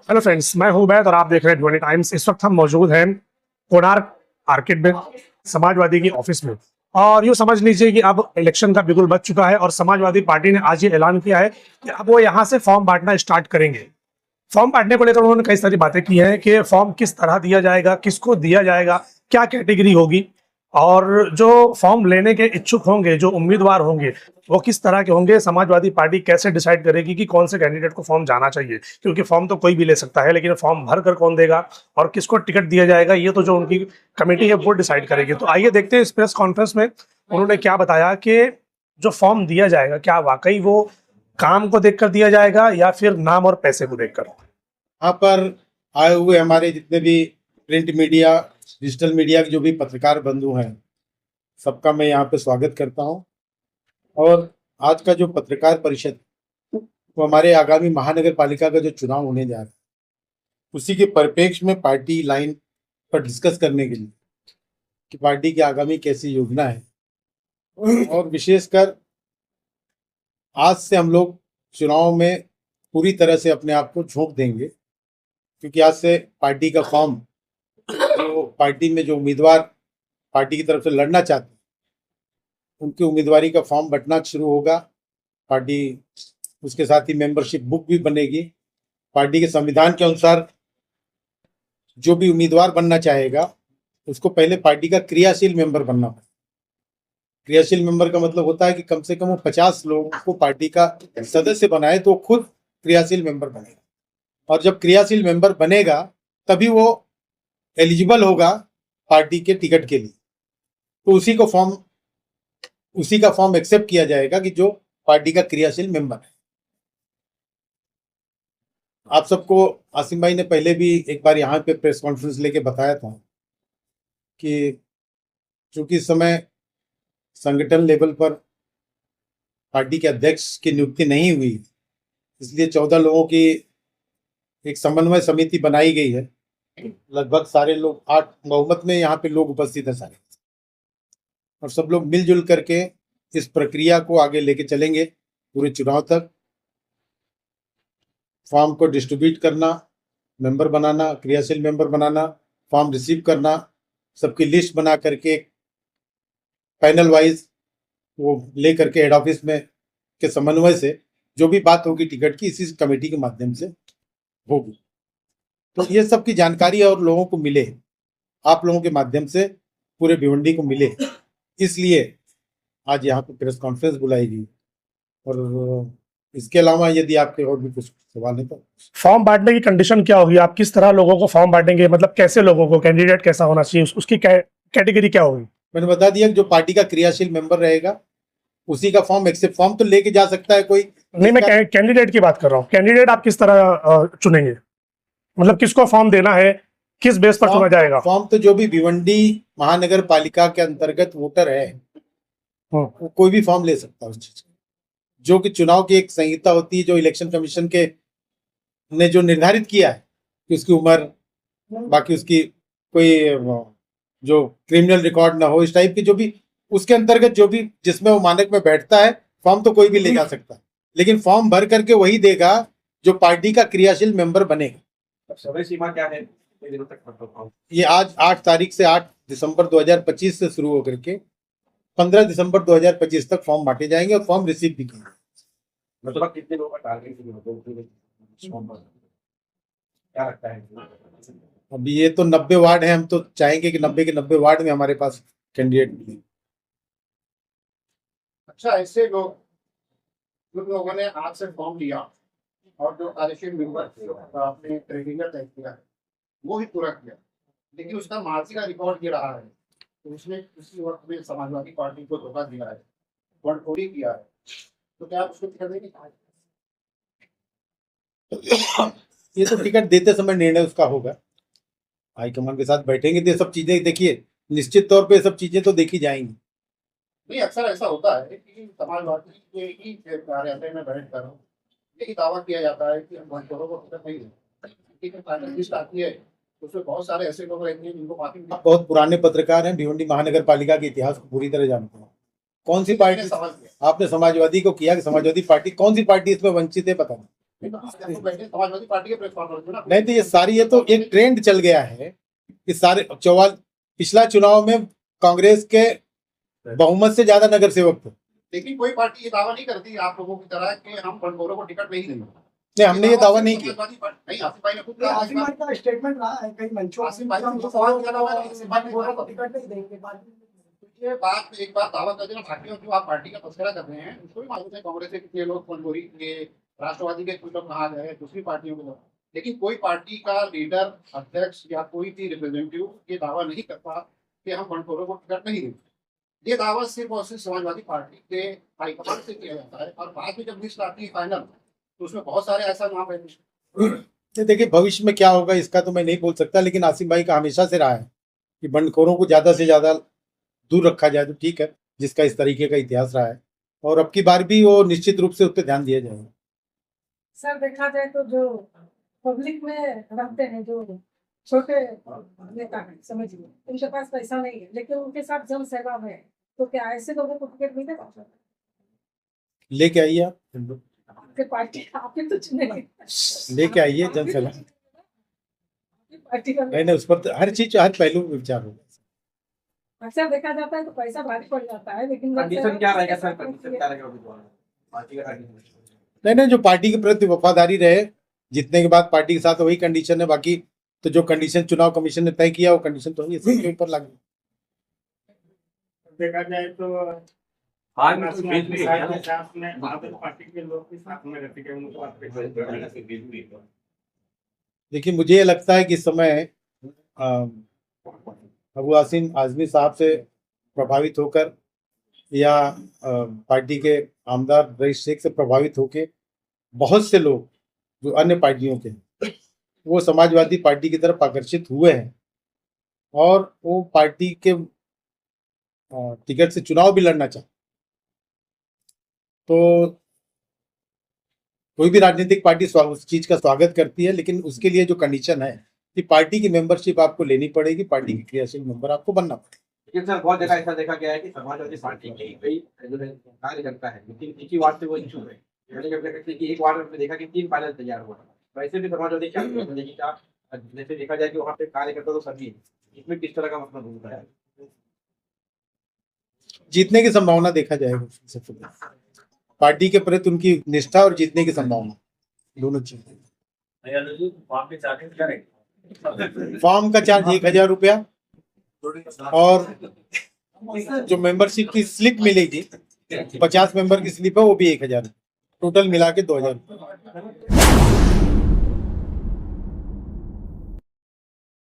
Hello friends, मैं हूं बैद और आप देख रहे हैं 20 टाइम्स। इस वक्त हम मौजूद हैं कोणार्क आर्किड में, समाजवादी की ऑफिस में। और यूँ समझ लीजिए कि अब इलेक्शन का बिगुल बज चुका है और समाजवादी पार्टी ने आज ये ऐलान किया है कि अब वो यहाँ से फॉर्म बांटना स्टार्ट करेंगे। फॉर्म बांटने को लेकर उन्होंने कई सारी बातें की हैं कि फॉर्म किस तरह दिया जाएगा, किसको दिया जाएगा, क्या कैटेगरी होगी, और जो फॉर्म लेने के इच्छुक होंगे, जो उम्मीदवार होंगे, वो किस तरह के होंगे। समाजवादी पार्टी कैसे डिसाइड करेगी कि कौन से कैंडिडेट को फॉर्म जाना चाहिए, क्योंकि फॉर्म तो कोई भी ले सकता है, लेकिन फॉर्म भर कर कौन देगा और किसको टिकट दिया जाएगा, ये तो जो उनकी कमेटी है वो डिसाइड करेगी। तो आइए देखते हैं इस प्रेस कॉन्फ्रेंस में उन्होंने क्या बताया कि जो फॉर्म दिया जाएगा क्या वाकई वो काम को देखकर दिया जाएगा या फिर नाम और पैसे को देखकर। यहाँ पर आए हुए हमारे जितने भी प्रिंट मीडिया, डिजिटल मीडिया के जो भी पत्रकार बंधु हैं, सबका मैं यहाँ पे स्वागत करता हूँ। और आज का जो पत्रकार परिषद वो हमारे आगामी महानगर पालिका का जो चुनाव होने जा रहा है उसी के परिप्रेक्ष्य में पार्टी लाइन पर डिस्कस करने के लिए कि पार्टी की आगामी कैसी योजना है, और विशेषकर आज से हम लोग चुनाव में पूरी तरह से अपने आप को झोंक देंगे, क्योंकि आज से पार्टी का फॉर्म, जो पार्टी में जो उम्मीदवार पार्टी की तरफ से लड़ना चाहते हैं उनकी उम्मीदवारी का फॉर्म बंटना शुरू होगा। पार्टी उसके साथ ही मेंबरशिप बुक भी बनेगी। पार्टी के संविधान के अनुसार जो भी उम्मीदवार बनना चाहेगा उसको पहले पार्टी का क्रियाशील मेंबर बनना पड़ेगा। क्रियाशील मेंबर का मतलब होता है कि कम से कम वो 50 लोगों को पार्टी का सदस्य बनाए तो खुद क्रियाशील मेंबर बनेगा, और जब क्रियाशील मेंबर बनेगा तभी वो एलिजिबल होगा पार्टी के टिकट के लिए। तो उसी का फॉर्म एक्सेप्ट किया जाएगा कि जो पार्टी का क्रियाशील मेंबर है। आप सबको आसिम भाई ने पहले भी एक बार यहाँ पे प्रेस कॉन्फ्रेंस लेके बताया था कि चूंकि इस समय संगठन लेवल पर पार्टी के अध्यक्ष की नियुक्ति नहीं हुई, इसलिए 14 लोगों की एक समन्वय समिति बनाई गई है। लगभग सारे लोग 8 बहुमत में यहाँ पे लोग उपस्थित हैं सारे, और सब लोग मिलजुल करके इस प्रक्रिया को आगे लेके चलेंगे पूरे चुनाव तक। फॉर्म को डिस्ट्रीब्यूट करना, मेंबर बनाना, क्रियाशील मेंबर बनाना, फॉर्म रिसीव करना, सबकी लिस्ट बना करके पैनल वाइज वो ले करके हेड ऑफिस में के समन्वय से जो भी बात होगी टिकट की, इसी कमेटी के माध्यम से होगी। तो ये सब की जानकारी और लोगों को मिले, आप लोगों के माध्यम से पूरे भिवंडी को मिले, इसलिए आज यहाँ पे प्रेस कॉन्फ्रेंस बुलाई गई। और इसके अलावा यदि आपके और भी कुछ सवाल है तो। फॉर्म बांटने की कंडीशन क्या होगी, आप किस तरह लोगों को फॉर्म बांटेंगे, मतलब कैसे लोगों को, कैंडिडेट कैसा होना चाहिए, उसकी कैटेगरी क्या होगी। मैंने बता दिया कि जो पार्टी का क्रियाशील मेंबर रहेगा उसी का फॉर्म एक्सेप्ट, फॉर्म तो लेके जा सकता है कोई नहीं, मैं कैंडिडेट की बात कर रहा हूँ। कैंडिडेट आप किस तरह चुनेंगे, मतलब किसको फॉर्म देना है, किस बेस पर चुना जाएगा। फॉर्म तो जो भी भिवंडी महानगर पालिका के अंतर्गत वोटर है वो कोई भी फॉर्म ले सकता है उस चीज का। जो कि चुनाव की एक संहिता होती है, जो इलेक्शन कमीशन के ने जो निर्धारित किया है कि उसकी उम्र, बाकी उसकी कोई जो क्रिमिनल रिकॉर्ड ना हो, इस टाइप की जो भी उसके अंतर्गत जो भी जिसमें वो मानक में बैठता है, फॉर्म तो कोई भी ले जा सकता है, लेकिन फॉर्म भर करके वही देगा जो पार्टी का क्रियाशील मेंबर बनेगा। समय सीमा क्या है? ये आज 8 तारीख से 8 दिसंबर 2025 से शुरू होकर के 15 दिसंबर 2025 तक फॉर्म बांटे जाएंगे और फॉर्म रिसीव भी किए। मतलब कितने लोगों का टारगेट क्या लगता है? अब ये तो 90 वार्ड है, हम तो चाहेंगे कि 90 के 90 वार्ड में हमारे पास कैंडिडेट मिले। अच्छा, ऐसे लोगों ने आज से फॉर्म लिया और जो कार्यशील मेंबर आपने ट्रेनिंग तय किया है वो ही पूरा किया, लेकिन उसका मार्क्स का रिकॉर्ड ये रहा है तो उसने उसी वक्त में समाजवादी पार्टी को धोखा दिया है, बंडखोरी किया है, तो क्या आप उसको टिकट देंगे? ये तो टिकट देते समय निर्णय उसका होगा, हाईकमान के साथ बैठेंगे तो ये सब चीजें देखिए, निश्चित तौर पे ये सब चीजें तो देखी जाएंगी। नहीं, अक्सर ऐसा होता है कि समाजवादी के ही कार्यालय में बैठ कर यही दावा किया जाता है कि हम बंडखोरों को टिकट नहीं देते। फाइनल लिस्ट आती है उसमें बहुत सारे ऐसे लोग रहते हैं जिनको माफी। आप बहुत पुराने पत्रकार हैं, भिवंडी महानगर पालिका के इतिहास को पूरी तरह जानते हैं। कौन सी पार्टी, आपने समाजवादी को किया कि समाजवादी पार्टी, कौन सी पार्टी इसमें वंचित है पता नहीं। समाजवादी पार्टी के प्रेस कॉन्फ्रेंस में ना नहीं तो ये तो एक ट्रेंड चल गया है कि सारे पिछला चुनाव में कांग्रेस के बहुमत से ज्यादा नगर सेवक थे। लेकिन कोई पार्टी ये दावा नहीं करती आप लोगों की तरह कि हम बंडखोरों को टिकट नहीं देंगे। नहीं, हमने ये दावा नहीं किया। समाजवादी पार्टी नहीं, आसिफ भाई ने खुद कहा। आसिफ भाई का स्टेटमेंट रहा है कई मंचों आसिफ भाई ने तो सवाल किया था, मैंने आसिफ भाई को टिकट नहीं देंगे ये बात एक बार दावा कर देना, बाकी जो आप पार्टी का तस्करा कर रहे हैं उसको भी मालूम है कांग्रेस के कितने लोग बंडखोरी के, राष्ट्रवादी के कुछ लोग कहा गए, दूसरी पार्टियों के लोग, लेकिन कोई पार्टी का लीडर, अध्यक्ष या कोई भी रिप्रेजेंटेटिव ये दावा नहीं करता कि हम बंडखोरों को टिकट नहीं देंगे। ये दावा सिर्फ और सिर्फ समाजवादी पार्टी के हाईकमान से किया जाता है, और बाद में जब लिस्ट आती है फाइनल तो उसमें बहुत सारे ऐसा नाम रहते हैं। देखिए भविष्य में क्या होगा इसका तो मैं नहीं बोल सकता, लेकिन आसिफ भाई का हमेशा से रहा है कि बंडखोरों को ज्यादा से ज्यादा दूर रखा जाए तो ठीक है, जिसका इस तरीके का इतिहास रहा है, और अब की बार भी वो निश्चित रूप से उस पर ध्यान दिया जाएगा। सर देखा जाए तो जो पब्लिक में रहते हैं, जो छोटे नेता हैं, समझिए उनके पास पैसा नहीं है लेकिन उनके साथ जन सेवा है, तो क्या ऐसे लोगों को टिकट मिलेगा? लेके आइए आप, आपके पार्टी आप ही तो चुनेंगे, लेके आइए जनसभा। पार्टी का नहीं उस पर तो हर चीज हर पहलू में विचार होगा। अक्सर देखा जाता है तो पैसा भारी पड़ जाता है, लेकिन कंडीशन क्या रहेगा सर? कंडीशन क्या रहेगा पार्टी का कंडीशन? नहीं जो पार्टी के प्रति वफादारी रहे, जीतने के बाद पार्टी के साथ वही कंडीशन है। बाकी तो जो कंडीशन चुनाव कमीशन ने तय किया वो कंडीशन तो है, सबके ऊपर लागू। देखा जाए तो आज में तो बीच में पार्टी के लोग भी साथ में रहते हैं। देखिए मुझे ये लगता है कि इस समय अबू आसिम आजमी साहब से प्रभावित होकर या पार्टी के आमदार रईस शेख से प्रभावित होकर बहुत से लोग जो अन्य पार्टियों के वो समाजवादी पार्टी की तरफ आकर्षित हुए हैं, और वो पार्टी के टिकट से चुनाव भी लड़ना चाहते। तो कोई भी राजनीतिक पार्टी उस चीज का स्वागत करती है, लेकिन उसके लिए जो कंडीशन है कि पार्टी की मेंबरशिप आपको लेनी पड़ेगी, पार्टी की क्रियाशील मेंबर आपको बनना पड़ेगा। लेकिन सर बहुत जगह ऐसा देखा गया है कि समाजवादी पार्टी की कई जो है कार्यकर्ता है, लेकिन एक ही वार्ड से वो इशू है। मैंने जब देखा कि एक वार्ड में देखा कि 3 पैनल तैयार हुआ, वैसे भी समाजवादी क्या जैसे देखा जाए कि वहाँ पे कार्यकर्ता तो सभी, इसमें किस तरह का मतलब होता है? जीतने की संभावना देखा जाएगा सबसे पहले, पार्टी के प्रति उनकी निष्ठा और जीतने की संभावना, दोनों चीजें। फॉर्म का चार्ज 1000 रुपया, और जो मेंबरशिप की स्लिप मिलेगी 50 मेंबर की स्लिप है वो भी 1000, टोटल मिला के 2000।